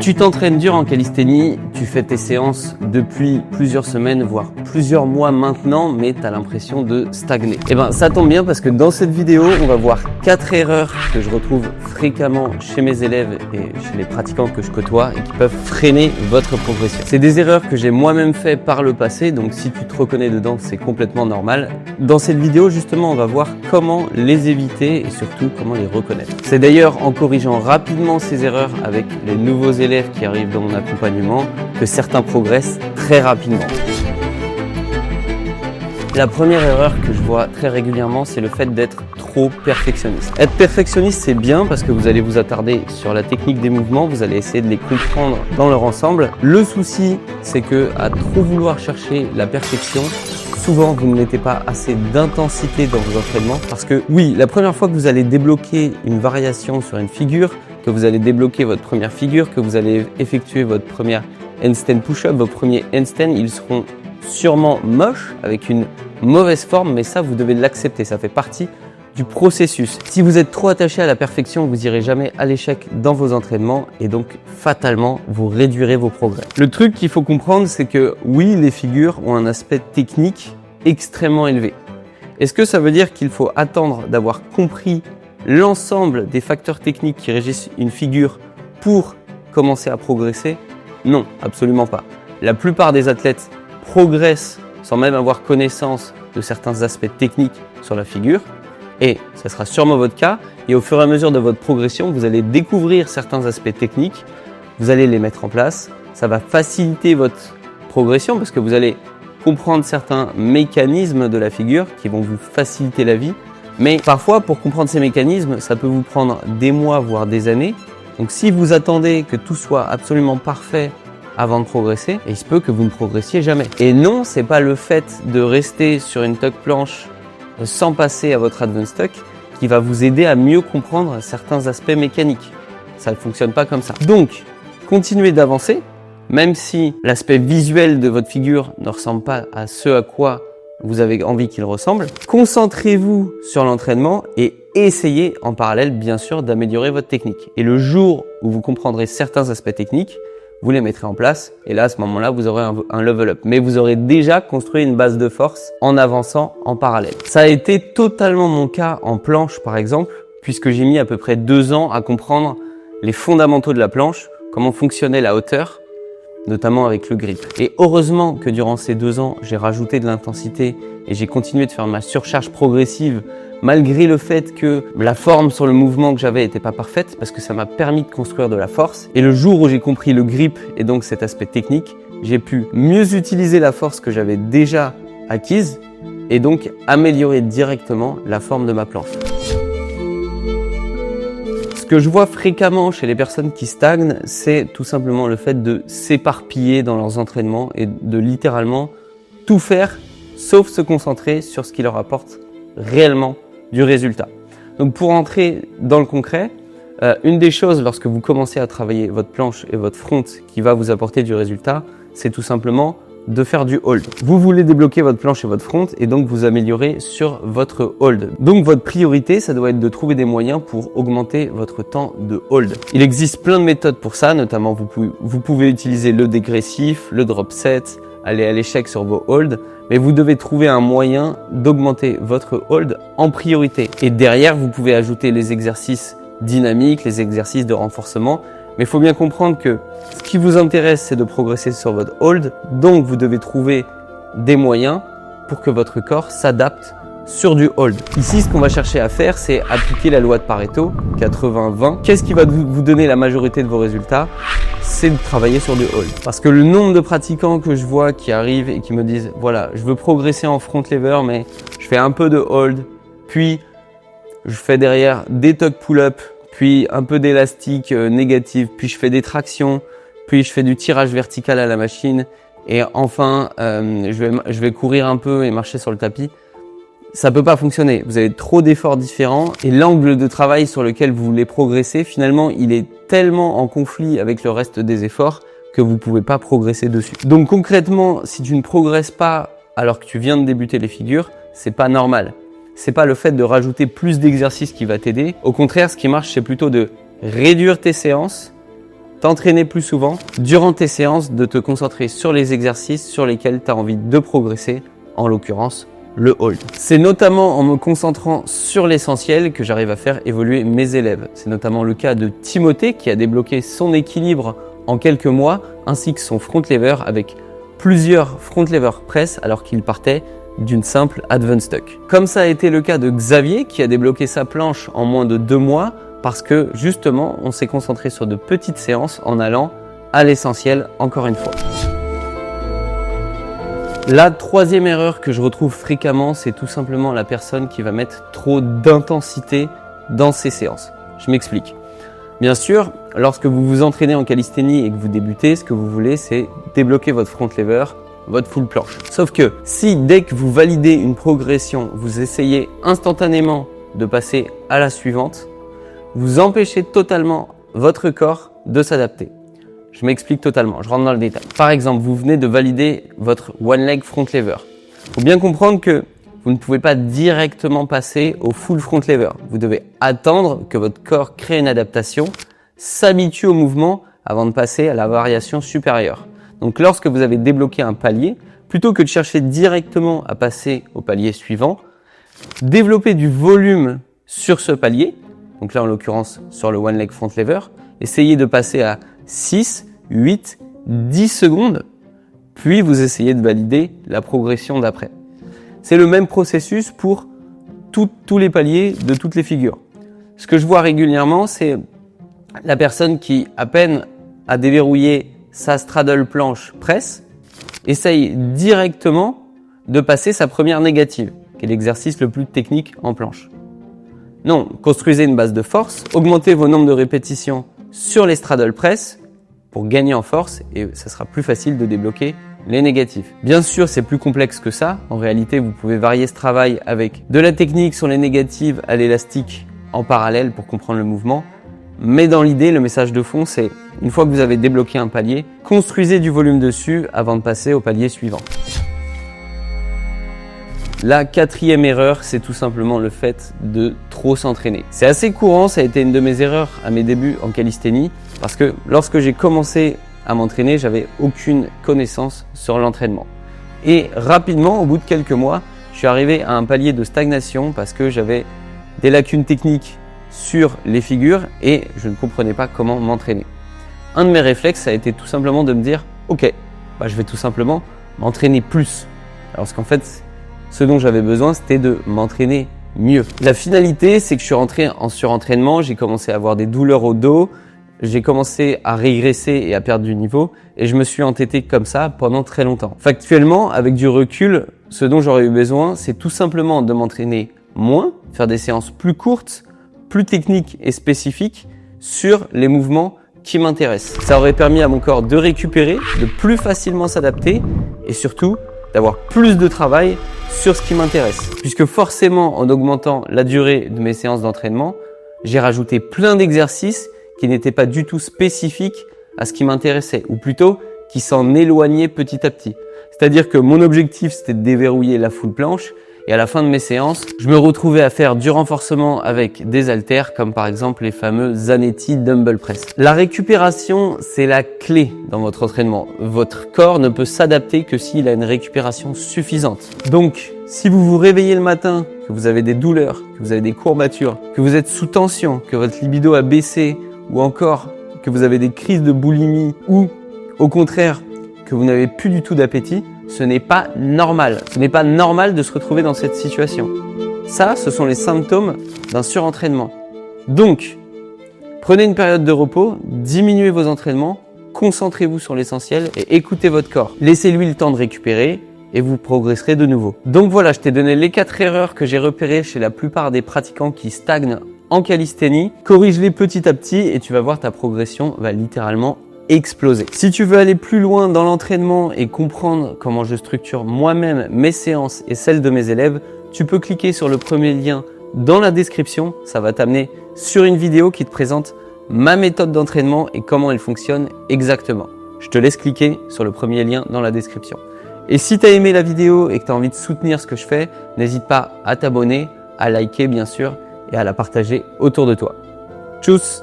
Tu t'entraînes dur en calisthénie, tu fais tes séances depuis plusieurs semaines, voire plusieurs mois maintenant, mais tu as l'impression de stagner. Et ben ça tombe bien parce que dans cette vidéo, on va voir 4 erreurs que je retrouve fréquemment chez mes élèves et chez les pratiquants que je côtoie et qui peuvent freiner votre progression. C'est des erreurs que j'ai moi-même fait par le passé, donc si tu te reconnais dedans, c'est complètement normal. Dans cette vidéo, justement, on va voir comment les éviter et surtout comment les reconnaître. C'est d'ailleurs en corrigeant rapidement ces erreurs avec les nouveaux élèves qui arrivent dans mon accompagnement que certains progressent très rapidement. La première erreur que je vois très régulièrement, c'est le fait d'être trop perfectionniste. Être perfectionniste, c'est bien parce que vous allez vous attarder sur la technique des mouvements, vous allez essayer de les comprendre dans leur ensemble. Le souci, c'est que à trop vouloir chercher la perfection, souvent, vous ne mettez pas assez d'intensité dans vos entraînements parce que oui, la première fois que vous allez débloquer une variation sur une figure, que vous allez débloquer votre première figure, que vous allez effectuer votre première handstand push-up, vos premiers handstands, ils seront sûrement moches avec une mauvaise forme, mais ça, vous devez l'accepter, ça fait partie du processus. Si vous êtes trop attaché à la perfection, vous n'irez jamais à l'échec dans vos entraînements et donc fatalement, vous réduirez vos progrès. Le truc qu'il faut comprendre, c'est que oui, les figures ont un aspect technique extrêmement élevé. Est-ce que ça veut dire qu'il faut attendre d'avoir compris l'ensemble des facteurs techniques qui régissent une figure pour commencer à progresser? Non, absolument pas. La plupart des athlètes progressent sans même avoir connaissance de certains aspects techniques sur la figure. Et ça sera sûrement votre cas. Et au fur et à mesure de votre progression, vous allez découvrir certains aspects techniques. Vous allez les mettre en place. Ça va faciliter votre progression parce que vous allez comprendre certains mécanismes de la figure qui vont vous faciliter la vie. Mais parfois, pour comprendre ces mécanismes, ça peut vous prendre des mois, voire des années. Donc si vous attendez que tout soit absolument parfait avant de progresser, il se peut que vous ne progressiez jamais. Et non, c'est pas le fait de rester sur une tuck planche sans passer à votre advanced tuck qui va vous aider à mieux comprendre certains aspects mécaniques. Ça ne fonctionne pas comme ça. Donc, continuez d'avancer, même si l'aspect visuel de votre figure ne ressemble pas à ce à quoi vous avez envie qu'il ressemble. Concentrez-vous sur l'entraînement et essayez en parallèle, bien sûr, d'améliorer votre technique. Et le jour où vous comprendrez certains aspects techniques, vous les mettrez en place et là, à ce moment-là, vous aurez un level up. Mais vous aurez déjà construit une base de force en avançant en parallèle. Ça a été totalement mon cas en planche, par exemple, puisque j'ai mis à peu près 2 ans à comprendre les fondamentaux de la planche, comment fonctionnait la hauteur, notamment avec le grip. Et heureusement que durant ces 2 ans, j'ai rajouté de l'intensité et j'ai continué de faire ma surcharge progressive malgré le fait que la forme sur le mouvement que j'avais n'était pas parfaite parce que ça m'a permis de construire de la force. Et le jour où j'ai compris le grip et donc cet aspect technique, j'ai pu mieux utiliser la force que j'avais déjà acquise et donc améliorer directement la forme de ma planche. Ce que je vois fréquemment chez les personnes qui stagnent, c'est tout simplement le fait de s'éparpiller dans leurs entraînements et de littéralement tout faire sauf se concentrer sur ce qui leur apporte réellement du résultat. Donc pour entrer dans le concret, une des choses lorsque vous commencez à travailler votre planche et votre front qui va vous apporter du résultat, c'est tout simplement de faire du hold. Vous voulez débloquer votre planche et votre front et donc vous améliorer sur votre hold. Donc votre priorité, ça doit être de trouver des moyens pour augmenter votre temps de hold. Il existe plein de méthodes pour ça, notamment vous pouvez utiliser le dégressif, le drop set, aller à l'échec sur vos holds, mais vous devez trouver un moyen d'augmenter votre hold en priorité. Et derrière, vous pouvez ajouter les exercices dynamiques, les exercices de renforcement. Mais il faut bien comprendre que ce qui vous intéresse, c'est de progresser sur votre hold. Donc, vous devez trouver des moyens pour que votre corps s'adapte sur du hold. Ici, ce qu'on va chercher à faire, c'est appliquer la loi de Pareto, 80-20. Qu'est-ce qui va vous donner la majorité de vos résultats? C'est de travailler sur du hold. Parce que le nombre de pratiquants que je vois qui arrivent et qui me disent « Voilà, je veux progresser en front lever, mais je fais un peu de hold, puis je fais derrière des tuck pull-up, puis un peu d'élastique négatif, puis je fais des tractions, puis je fais du tirage vertical à la machine, et enfin, je vais courir un peu et marcher sur le tapis. » Ça peut pas fonctionner. Vous avez trop d'efforts différents et l'angle de travail sur lequel vous voulez progresser, finalement, il est tellement en conflit avec le reste des efforts que vous pouvez pas progresser dessus. Donc concrètement, si tu ne progresses pas alors que tu viens de débuter les figures, c'est pas normal. C'est pas le fait de rajouter plus d'exercices qui va t'aider. Au contraire, ce qui marche, c'est plutôt de réduire tes séances t'entraîner plus souvent, durant tes séances, de te concentrer sur les exercices sur lesquels tu as envie de progresser, en l'occurrence le hold. C'est notamment en me concentrant sur l'essentiel que j'arrive à faire évoluer mes élèves. C'est notamment le cas de Timothée qui a débloqué son équilibre en quelques mois, ainsi que son front lever avec plusieurs front lever press alors qu'il partait d'une simple advanced tuck. Comme ça a été le cas de Xavier qui a débloqué sa planche en moins de 2 mois parce que justement on s'est concentré sur de petites séances en allant à l'essentiel encore une fois. La troisième erreur que je retrouve fréquemment, c'est tout simplement la personne qui va mettre trop d'intensité dans ses séances. Je m'explique. Bien sûr, lorsque vous vous entraînez en calisthénie et que vous débutez, ce que vous voulez, c'est débloquer votre front lever, votre full planche. Sauf que si dès que vous validez une progression, vous essayez instantanément de passer à la suivante, vous empêchez totalement votre corps de s'adapter. Je m'explique totalement, je rentre dans le détail. Par exemple, vous venez de valider votre one leg front lever. Il faut bien comprendre que vous ne pouvez pas directement passer au full front lever. Vous devez attendre que votre corps crée une adaptation, s'habitue au mouvement avant de passer à la variation supérieure. Donc lorsque vous avez débloqué un palier, plutôt que de chercher directement à passer au palier suivant, développez du volume sur ce palier, donc là en l'occurrence sur le one leg front lever, essayez de passer à 6, 8, 10 secondes, puis vous essayez de valider la progression d'après. C'est le même processus pour tous les paliers de toutes les figures. Ce que je vois régulièrement, c'est la personne qui, à peine a déverrouillé sa straddle planche press, essaye directement de passer sa première négative, qui est l'exercice le plus technique en planche. Non, construisez une base de force, augmentez vos nombres de répétitions sur les straddle press pour gagner en force et ça sera plus facile de débloquer les négatifs. Bien sûr, c'est plus complexe que ça. En réalité, vous pouvez varier ce travail avec de la technique sur les négatives à l'élastique en parallèle pour comprendre le mouvement. Mais dans l'idée, le message de fond, c'est une fois que vous avez débloqué un palier, construisez du volume dessus avant de passer au palier suivant. La quatrième erreur, c'est tout simplement le fait de trop s'entraîner. C'est assez courant, ça a été une de mes erreurs à mes débuts en calisthénie, parce que lorsque j'ai commencé à m'entraîner, j'avais aucune connaissance sur l'entraînement. Et rapidement, au bout de quelques mois, je suis arrivé à un palier de stagnation parce que j'avais des lacunes techniques sur les figures et je ne comprenais pas comment m'entraîner. Un de mes réflexes, ça a été tout simplement de me dire « Ok, je vais tout simplement m'entraîner plus ». Alors qu'en fait, ce dont j'avais besoin, c'était de m'entraîner mieux. La finalité, c'est que je suis rentré en surentraînement, j'ai commencé à avoir des douleurs au dos, j'ai commencé à régresser et à perdre du niveau et je me suis entêté comme ça pendant très longtemps. Factuellement, avec du recul, ce dont j'aurais eu besoin, c'est tout simplement de m'entraîner moins, faire des séances plus courtes, plus techniques et spécifiques sur les mouvements qui m'intéressent. Ça aurait permis à mon corps de récupérer, de plus facilement s'adapter et surtout d'avoir plus de travail sur ce qui m'intéresse. Puisque forcément, en augmentant la durée de mes séances d'entraînement, j'ai rajouté plein d'exercices qui n'étaient pas du tout spécifiques à ce qui m'intéressait, ou plutôt qui s'en éloignaient petit à petit. C'est-à-dire que mon objectif, c'était de déverrouiller la full planche, et à la fin de mes séances, je me retrouvais à faire du renforcement avec des haltères, comme par exemple les fameux Zanetti Dumbbell Press. La récupération, c'est la clé dans votre entraînement. Votre corps ne peut s'adapter que s'il a une récupération suffisante. Donc, si vous vous réveillez le matin, que vous avez des douleurs, que vous avez des courbatures, que vous êtes sous tension, que votre libido a baissé, ou encore que vous avez des crises de boulimie, ou au contraire, que vous n'avez plus du tout d'appétit, ce n'est pas normal. Ce n'est pas normal de se retrouver dans cette situation. Ça, ce sont les symptômes d'un surentraînement. Donc, prenez une période de repos, diminuez vos entraînements, concentrez-vous sur l'essentiel et écoutez votre corps. Laissez-lui le temps de récupérer et vous progresserez de nouveau. Donc voilà, je t'ai donné les 4 erreurs que j'ai repérées chez la plupart des pratiquants qui stagnent en calisthénie. Corrige-les petit à petit et tu vas voir ta progression va littéralement exploser. Si tu veux aller plus loin dans l'entraînement et comprendre comment je structure moi-même mes séances et celles de mes élèves, tu peux cliquer sur le premier lien dans la description. Ça va t'amener sur une vidéo qui te présente ma méthode d'entraînement et comment elle fonctionne exactement. Je te laisse cliquer sur le premier lien dans la description. Et si tu as aimé la vidéo et que tu as envie de soutenir ce que je fais, n'hésite pas à t'abonner, à liker bien sûr et à la partager autour de toi. Tchuss!